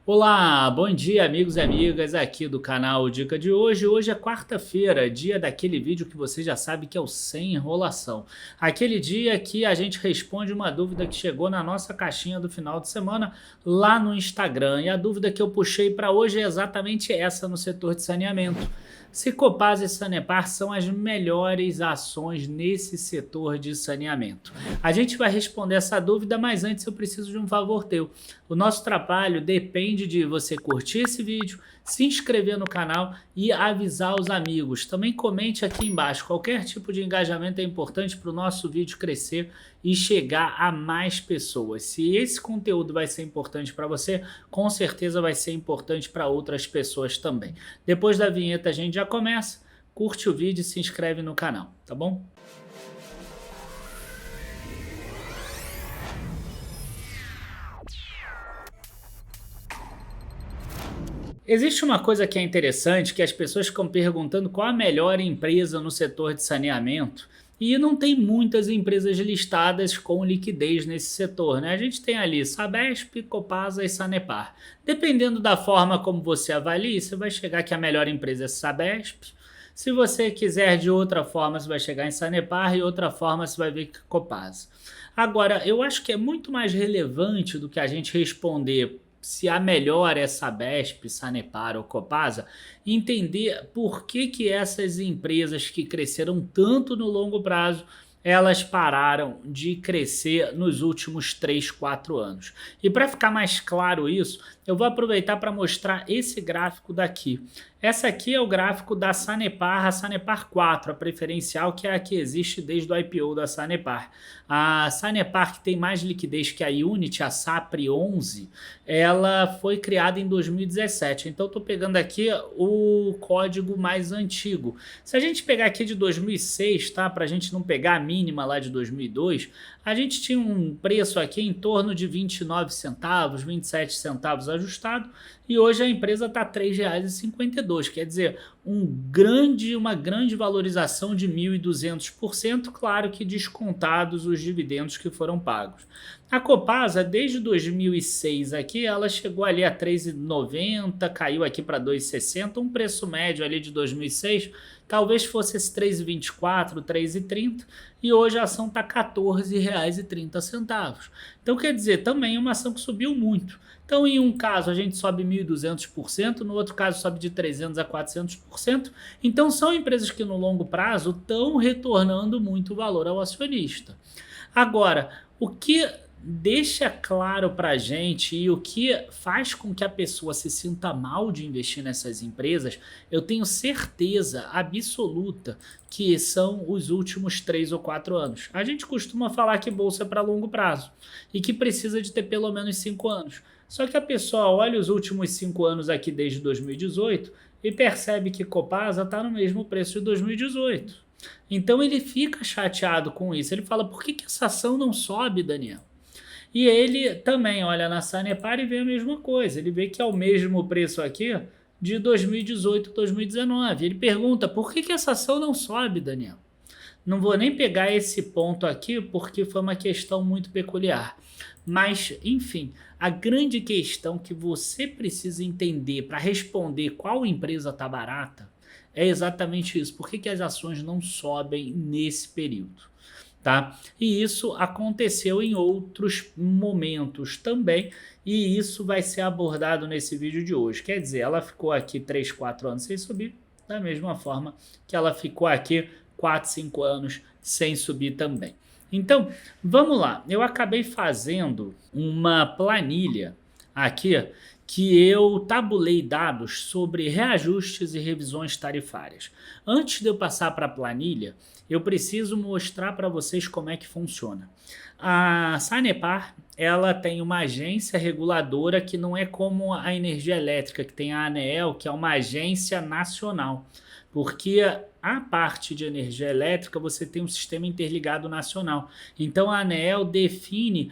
Olá, bom dia amigos e amigas aqui do canal Dica de hoje. Hoje é quarta-feira, dia daquele vídeo que você já sabe que é o sem enrolação. Aquele dia que a gente responde uma dúvida que chegou na nossa caixinha do final de semana lá no Instagram. E a dúvida que eu puxei para hoje é exatamente essa no setor de saneamento. Se Copasa e Sanepar são as melhores ações nesse setor de saneamento. A gente vai responder essa dúvida, mas antes eu preciso de um favor teu. O nosso trabalho depende de você curtir esse vídeo, se inscrever no canal e avisar os amigos. Também comente aqui embaixo. Qualquer tipo de engajamento é importante para o nosso vídeo crescer e chegar a mais pessoas. Se esse conteúdo vai ser importante para você, com certeza vai ser importante para outras pessoas também. Depois da vinheta a gente já começa. Curte o vídeo e se inscreve no canal, tá bom? Existe uma coisa que é interessante, que as pessoas ficam perguntando qual a melhor empresa no setor de saneamento, e não tem muitas empresas listadas com liquidez nesse setor, né? A gente tem ali Sabesp, Copasa e Sanepar. Dependendo da forma como você avalie, você vai chegar que a melhor empresa é Sabesp. Se você quiser de outra forma, você vai chegar em Sanepar e outra forma você vai ver que Copasa. Agora, eu acho que é muito mais relevante do que a gente responder se a melhor é Sabesp, Sanepar ou Copasa, entender por que essas empresas que cresceram tanto no longo prazo, elas pararam de crescer nos últimos 3, 4 anos. E para ficar mais claro isso, eu vou aproveitar para mostrar esse gráfico daqui. Essa aqui é o gráfico da Sanepar, a Sanepar 4, a preferencial, que é a que existe desde o IPO da Sanepar. A Sanepar, que tem mais liquidez que a Unity, a SAPRE 11, ela foi criada em 2017. Então, estou pegando aqui o código mais antigo. Se a gente pegar aqui de 2006, tá? Para a gente não pegar a mínima lá de 2002, a gente tinha um preço aqui em torno de 29 centavos, 27 centavos ajustado, e hoje a empresa está R$ 3,52, quer dizer, uma grande valorização de 1.200%, claro que descontados os dividendos que foram pagos. A Copasa, desde 2006 aqui, ela chegou ali a R$ 3,90, caiu aqui para R$ 2,60, um preço médio ali de 2006, talvez fosse esse 3,24, 3,30, e hoje a ação está R$ 14,30. Então, quer dizer, também é uma ação que subiu muito. Então, em um caso, a gente sobe 1.200%, no outro caso, sobe de 300% a 400%. Então, são empresas que no longo prazo estão retornando muito valor ao acionista. Agora, o que deixa claro para a gente e o que faz com que a pessoa se sinta mal de investir nessas empresas, eu tenho certeza absoluta que são os últimos 3 ou 4 anos. A gente costuma falar que bolsa é para longo prazo e que precisa de ter pelo menos 5 anos. Só que a pessoa olha os últimos 5 anos aqui desde 2018 e percebe que Copasa está no mesmo preço de 2018. Então ele fica chateado com isso. Ele fala, por que essa ação não sobe, Daniel? E ele também olha na Sanepar e vê a mesma coisa. Ele vê que é o mesmo preço aqui de 2018, 2019. Ele pergunta, por que essa ação não sobe, Daniel? Não vou nem pegar esse ponto aqui porque foi uma questão muito peculiar. Mas, enfim, a grande questão que você precisa entender para responder qual empresa está barata é exatamente isso. Por que as ações não sobem nesse período? Tá? E isso aconteceu em outros momentos também, e isso vai ser abordado nesse vídeo de hoje. Quer dizer, ela ficou aqui 3, 4 anos sem subir, da mesma forma que ela ficou aqui 4, 5 anos sem subir também. Então, vamos lá. Eu acabei fazendo uma planilha aqui que eu tabulei dados sobre reajustes e revisões tarifárias. Antes de eu passar para a planilha, eu preciso mostrar para vocês como é que funciona. A Sanepar, ela tem uma agência reguladora que não é como a energia elétrica, que tem a ANEEL, que é uma agência nacional. Porque a parte de energia elétrica você tem um sistema interligado nacional. Então a ANEEL define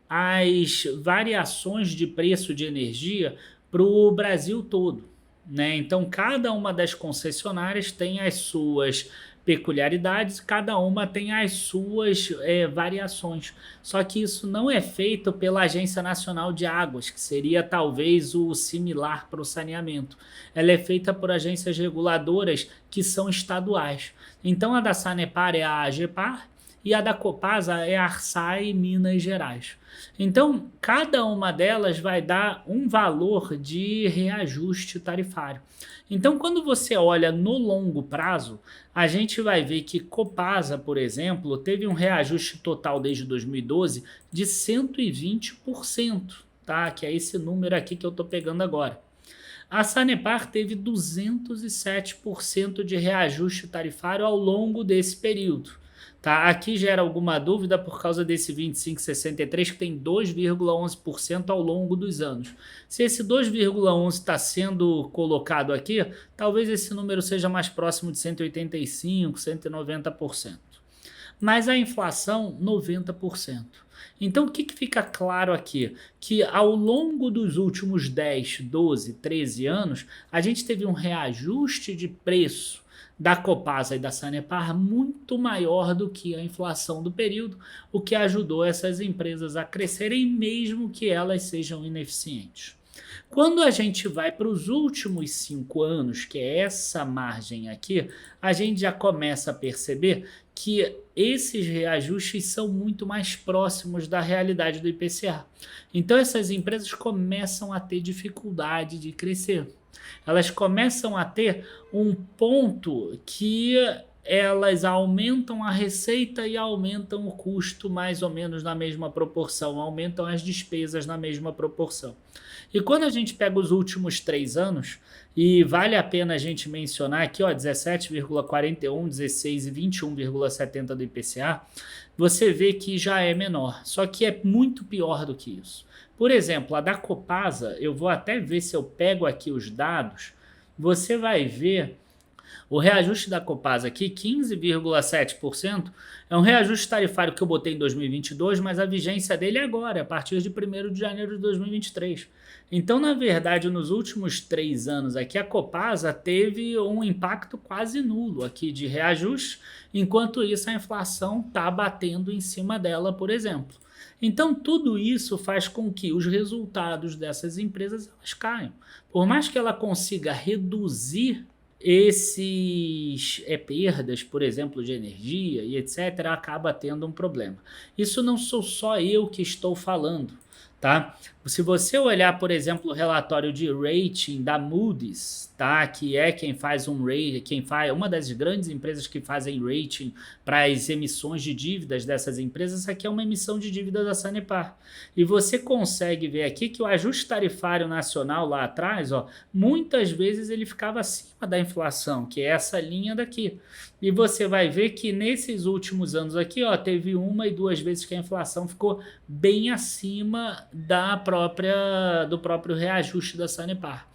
as variações de preço de energia para o Brasil todo, né? Então cada uma das concessionárias tem as suas peculiaridades, cada uma tem as suas variações. Só que isso não é feito pela Agência Nacional de Águas, que seria talvez o similar para o saneamento. Ela é feita por agências reguladoras que são estaduais. Então a da Sanepar é a AGEPAR e a da Copasa é a Arsai Minas Gerais. Então, cada uma delas vai dar um valor de reajuste tarifário. Então, quando você olha no longo prazo, a gente vai ver que Copasa, por exemplo, teve um reajuste total desde 2012 de 120%, tá? Que é esse número aqui que eu estou pegando agora. A Sanepar teve 207% de reajuste tarifário ao longo desse período. Tá? Aqui gera alguma dúvida por causa desse 25,63 que tem 2,11% ao longo dos anos. Se esse 2,11 está sendo colocado aqui, talvez esse número seja mais próximo de 185%, 190%. Mas a inflação, 90%. Então, o que fica claro aqui? Que ao longo dos últimos 10, 12, 13 anos, a gente teve um reajuste de preço da Copasa e da Sanepar muito maior do que a inflação do período, o que ajudou essas empresas a crescerem mesmo que elas sejam ineficientes. Quando a gente vai para os últimos 5 anos, que é essa margem aqui, a gente já começa a perceber que esses reajustes são muito mais próximos da realidade do IPCA. Então essas empresas começam a ter dificuldade de crescer. Elas começam a ter um ponto que elas aumentam a receita e aumentam o custo mais ou menos na mesma proporção, aumentam as despesas na mesma proporção. E quando a gente pega os últimos 3 anos, e vale a pena a gente mencionar aqui, ó, 17,41, 16 e 21,70 do IPCA, você vê que já é menor, só que é muito pior do que isso. Por exemplo, a da Copasa, eu vou até ver se eu pego aqui os dados, você vai ver o reajuste da Copasa aqui, 15,7%, é um reajuste tarifário que eu botei em 2022, mas a vigência dele é agora, a partir de 1º de janeiro de 2023. Então, na verdade, nos últimos 3 anos aqui, a Copasa teve um impacto quase nulo aqui de reajuste, enquanto isso a inflação está batendo em cima dela, por exemplo. Então, tudo isso faz com que os resultados dessas empresas elas caiam. Por mais que ela consiga reduzir esses perdas, por exemplo, de energia e etc., acaba tendo um problema. Isso não sou só eu que estou falando, tá? Se você olhar, por exemplo, o relatório de rating da Moody's, tá? Que é quem faz um rating, uma das grandes empresas que fazem rating para as emissões de dívidas dessas empresas, aqui é uma emissão de dívida da Sanepar. E você consegue ver aqui que o ajuste tarifário nacional lá atrás, ó, muitas vezes ele ficava acima da inflação, que é essa linha daqui. E você vai ver que nesses últimos anos aqui, ó, teve 1 e 2 vezes que a inflação ficou bem acima do próprio reajuste da Sanepar.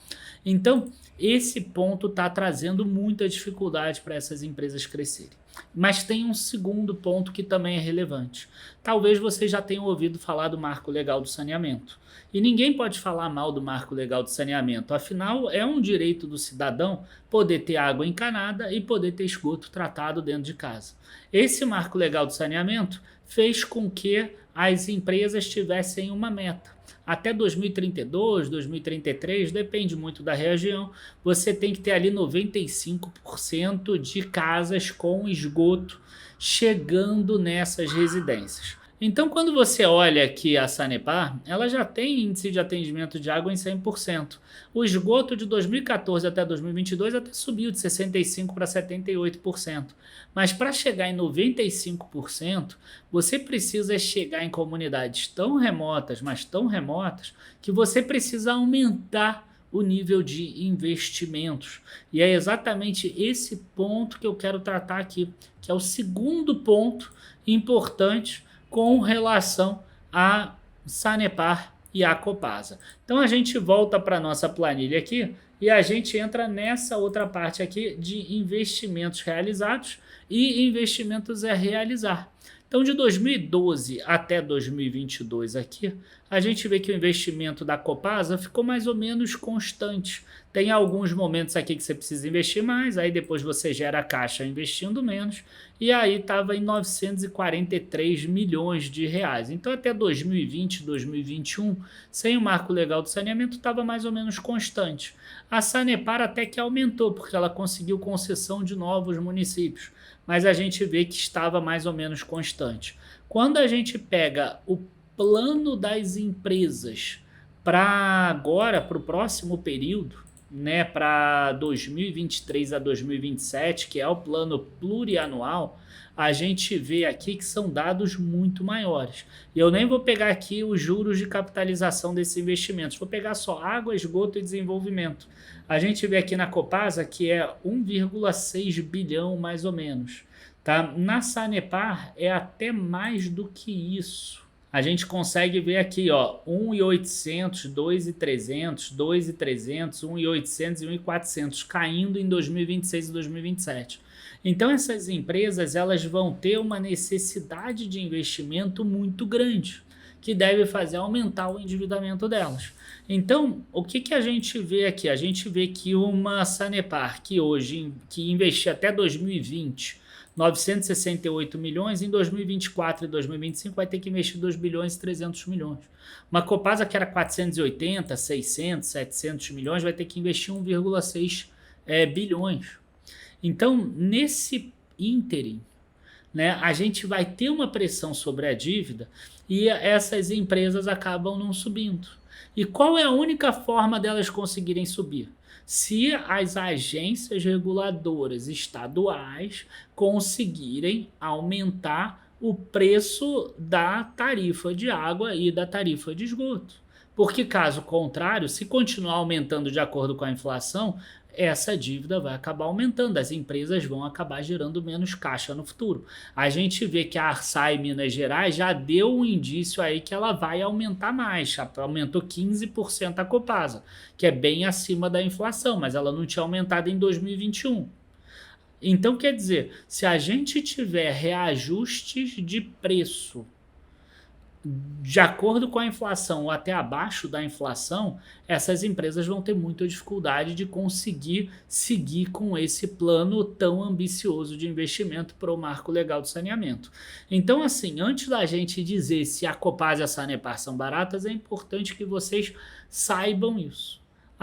Então, esse ponto está trazendo muita dificuldade para essas empresas crescerem. Mas tem um segundo ponto que também é relevante. Talvez vocês já tenham ouvido falar do Marco Legal do Saneamento. E ninguém pode falar mal do Marco Legal do Saneamento. Afinal, é um direito do cidadão poder ter água encanada e poder ter esgoto tratado dentro de casa. Esse Marco Legal do Saneamento fez com que as empresas tivessem uma meta. Até 2032, 2033, depende muito da região, você tem que ter ali 95% de casas com esgoto chegando nessas residências. Então, quando você olha aqui a Sanepar, ela já tem índice de atendimento de água em 100%. O esgoto de 2014 até 2022 até subiu de 65% para 78%. Mas para chegar em 95%, você precisa chegar em comunidades tão remotas, mas tão remotas, que você precisa aumentar o nível de investimentos. E é exatamente esse ponto que eu quero tratar aqui, que é o segundo ponto importante com relação a Sanepar e a Copasa. Então a gente volta para a nossa planilha aqui e a gente entra nessa outra parte aqui de investimentos realizados e investimentos a realizar. Então de 2012 até 2022 aqui, a gente vê que o investimento da Copasa ficou mais ou menos constante. Tem alguns momentos aqui que você precisa investir mais, aí depois você gera caixa investindo menos, e aí estava em 943 milhões de reais. Então até 2020, 2021, sem o marco legal do saneamento, estava mais ou menos constante. A Sanepar até que aumentou, porque ela conseguiu concessão de novos municípios, mas a gente vê que estava mais ou menos constante. Quando a gente pega o plano das empresas para agora, para o próximo período, né, para 2023 a 2027, que é o plano plurianual, a gente vê aqui que são dados muito maiores. E eu nem vou pegar aqui os juros de capitalização desses investimentos, vou pegar só água, esgoto e desenvolvimento. A gente vê aqui na Copasa que é 1,6 bilhão mais ou menos. Tá? Na Sanepar é até mais do que isso. A gente consegue ver aqui, ó, 1.800, 2.300, 2.300, 1.800 e 1.400 caindo em 2026 e 2027. Então essas empresas elas vão ter uma necessidade de investimento muito grande, que deve fazer aumentar o endividamento delas. Então, o que a gente vê aqui? A gente vê que uma Sanepar que hoje que investia até 2020 968 milhões, em 2024 e 2025 vai ter que investir 2 bilhões e 300 milhões. Uma Copasa que era 480, 600, 700 milhões vai ter que investir 1,6 bilhões. Então, nesse ínterim, né, a gente vai ter uma pressão sobre a dívida e essas empresas acabam não subindo. E qual é a única forma delas conseguirem subir? Se as agências reguladoras estaduais conseguirem aumentar o preço da tarifa de água e da tarifa de esgoto. Porque caso contrário, se continuar aumentando de acordo com a inflação, essa dívida vai acabar aumentando, as empresas vão acabar gerando menos caixa no futuro. A gente vê que a Arsai Minas Gerais já deu um indício aí que ela vai aumentar mais, aumentou 15% a Copasa, que é bem acima da inflação, mas ela não tinha aumentado em 2021. Então quer dizer, se a gente tiver reajustes de preço de acordo com a inflação ou até abaixo da inflação, essas empresas vão ter muita dificuldade de conseguir seguir com esse plano tão ambicioso de investimento para o marco legal do saneamento. Então, assim, antes da gente dizer se a Copasa e a Sanepar são baratas, é importante que vocês saibam isso.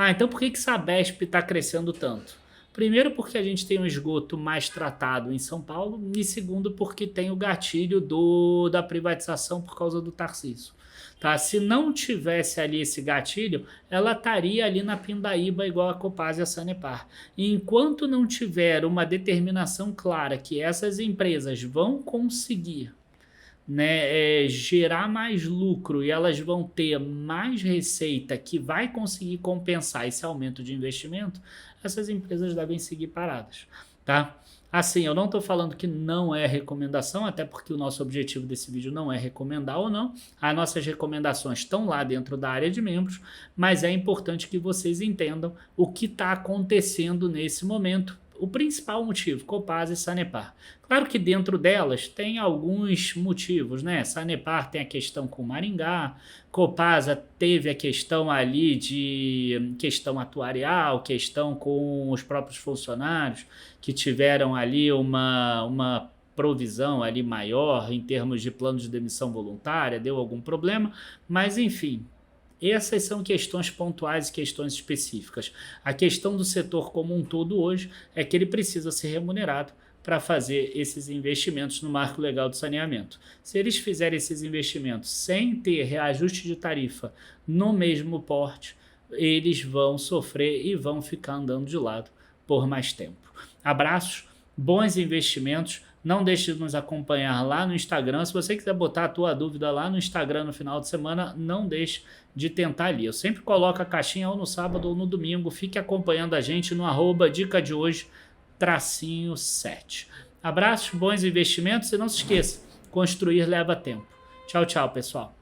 Então por que Sabesp está crescendo tanto? Primeiro porque a gente tem um esgoto mais tratado em São Paulo e segundo porque tem o gatilho da privatização por causa do Tarcísio. Tá? Se não tivesse ali esse gatilho, ela estaria ali na pindaíba igual a Copasa e a Sanepar. E enquanto não tiver uma determinação clara que essas empresas vão conseguir, né, gerar mais lucro e elas vão ter mais receita que vai conseguir compensar esse aumento de investimento, essas empresas devem seguir paradas, tá? Assim, eu não estou falando que não é recomendação, até porque o nosso objetivo desse vídeo não é recomendar ou não. As nossas recomendações estão lá dentro da área de membros, mas é importante que vocês entendam o que está acontecendo nesse momento. O principal motivo, Copasa e Sanepar. Claro que dentro delas tem alguns motivos, né? Sanepar tem a questão com Maringá, Copasa teve a questão ali de questão atuarial, questão com os próprios funcionários que tiveram ali uma provisão ali maior em termos de plano de demissão voluntária, deu algum problema, mas enfim. Essas são questões pontuais e questões específicas. A questão do setor como um todo hoje é que ele precisa ser remunerado para fazer esses investimentos no marco legal do saneamento. Se eles fizerem esses investimentos sem ter reajuste de tarifa no mesmo porte, eles vão sofrer e vão ficar andando de lado por mais tempo. Abraços, bons investimentos. Não deixe de nos acompanhar lá no Instagram. Se você quiser botar a tua dúvida lá no Instagram no final de semana, não deixe de tentar ali. Eu sempre coloco a caixinha ou no sábado ou no domingo. Fique acompanhando a gente no @dica de hoje _7. Abraços, bons investimentos e não se esqueça, construir leva tempo. Tchau, tchau, pessoal.